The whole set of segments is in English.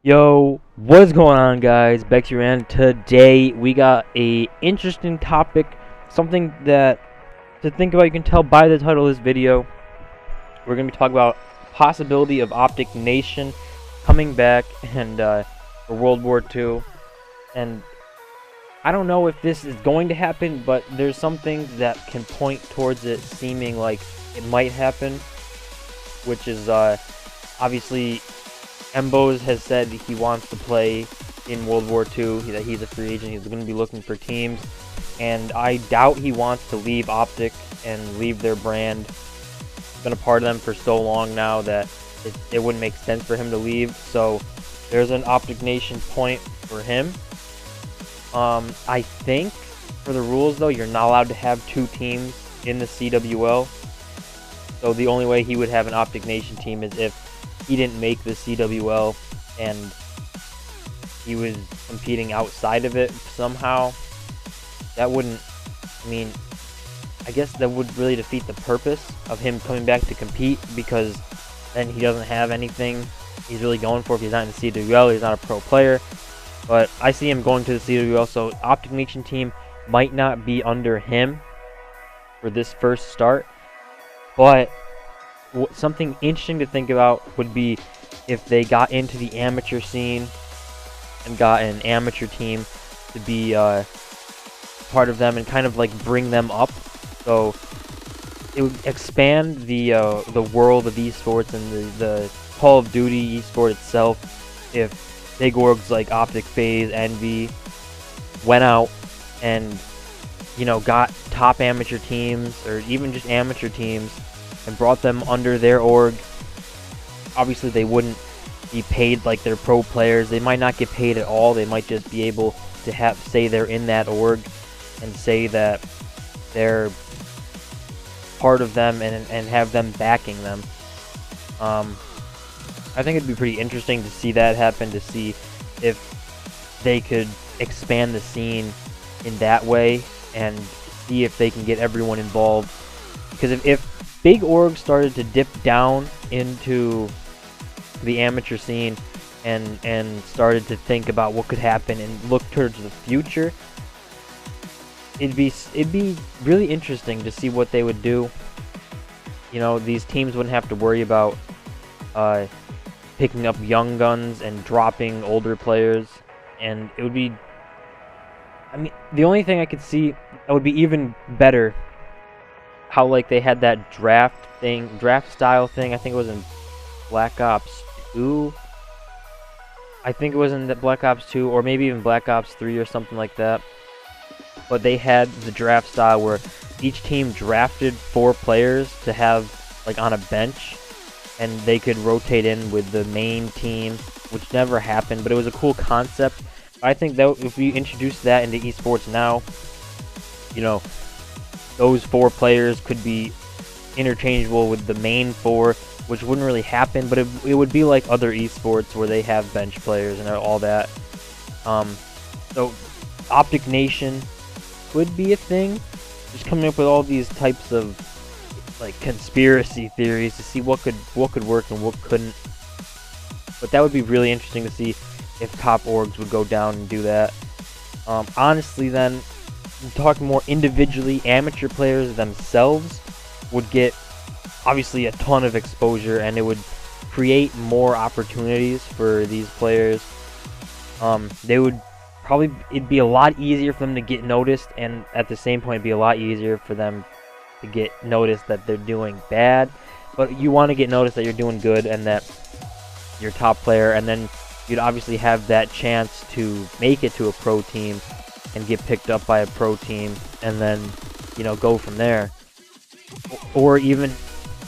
Yo, what is going on, guys? Bex here, and today we got a interesting topic, something that to think about. You can tell by the title of this video. We're gonna be talking about possibility of OpTic Nation coming back and for World War II. And I don't know if this is going to happen, but there's some things that can point towards it seeming like it might happen, which is obviously. Embos has said he wants to play in World War II, that he's a free agent, he's going to be looking for teams, and I doubt he wants to leave OpTic and leave their brand. He's been a part of them for so long now that it wouldn't make sense for him to leave, so there's an OpTic Nation point for him. I think for the rules, though, you're not allowed to have two teams in the CWL, so the only way he would have an OpTic Nation team is if he didn't make the CWL and he was competing outside of it somehow. That wouldn't, I guess that would really defeat the purpose of him coming back to compete, because then he doesn't have anything he's really going for. If he's not in the CWL, he's not a pro player. But I see him going to the CWL, so OpTic Nation team might not be under him for this first start, but something interesting to think about would be if they got into the amateur scene and got an amateur team to be part of them and kind of like bring them up. So it would expand the world of esports and the Call of Duty esport itself if big orgs like OpTic, FaZe, Envy went out and, you know, got top amateur teams or even just amateur teams and brought them under their org. Obviously, they wouldn't be paid like they're pro players. They might not get paid at all. They might just be able to say they're in that org and say that they're part of them and have them backing them. I think it'd be pretty interesting to see that happen, to see if they could expand the scene in that way and see if they can get everyone involved. Because if big orgs started to dip down into the amateur scene and started to think about what could happen and look towards the future, it'd be really interesting to see what they would do. You know, these teams wouldn't have to worry about picking up young guns and dropping older players, and it would be, the only thing I could see that would be even better, how like they had that draft style thing. I think it was in Black Ops 2. I think it was in the Black Ops 2 or maybe even Black Ops 3 or something like that. But they had the draft style where each team drafted 4 players to have like on a bench, and they could rotate in with the main team, which never happened, but it was a cool concept. I think that if we introduce that into esports now, you know, those 4 players could be interchangeable with the main 4, which wouldn't really happen, but it would be like other esports where they have bench players and all that. So OpTic Nation could be a thing. Just coming up with all these types of like conspiracy theories to see what could work and what couldn't. But that would be really interesting to see if top orgs would go down and do that. Honestly, then, talking more individually, amateur players themselves would get obviously a ton of exposure, and it would create more opportunities for these players. It'd be a lot easier for them to get noticed, and at the same point it'd be a lot easier for them to get noticed that they're doing bad. But you want to get noticed that you're doing good and that you're top player, and then you'd obviously have that chance to make it to a pro team and get picked up by a pro team, and then, you know, go from there. Or even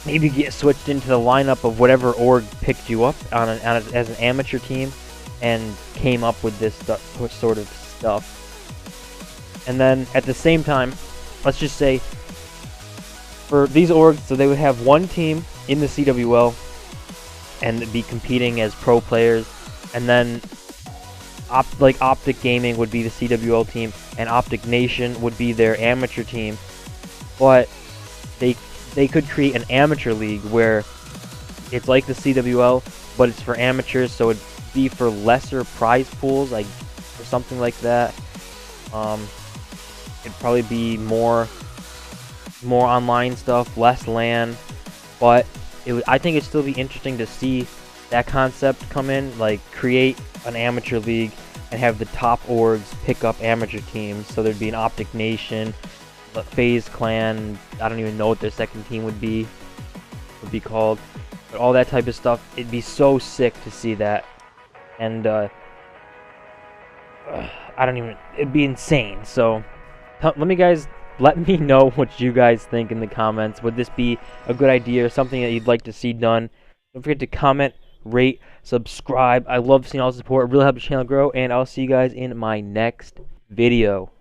maybe get switched into the lineup of whatever org picked you up as an amateur team and came up with this sort of stuff. And then at the same time, let's just say for these orgs, so they would have one team in the CWL and be competing as pro players, and then like OpTic Gaming would be the CWL team, and OpTic Nation would be their amateur team. But they could create an amateur league where it's like the CWL, but it's for amateurs, so be for lesser prize pools, like or something like that. It'd probably be more online stuff, less LAN, but I think it'd still be interesting to see that concept come in, like create an amateur league and have the top orgs pick up amateur teams. So there'd be an OpTic Nation, the FaZe Clan. I don't even know what their second team would be called, but all that type of stuff. It'd be so sick to see that, and it'd be insane. So let me know what you guys think in the comments. Would this be a good idea or something that you'd like to see done? Don't forget to comment, rate, subscribe. I love seeing all the support. It really helps the channel grow, and I'll see you guys in my next video.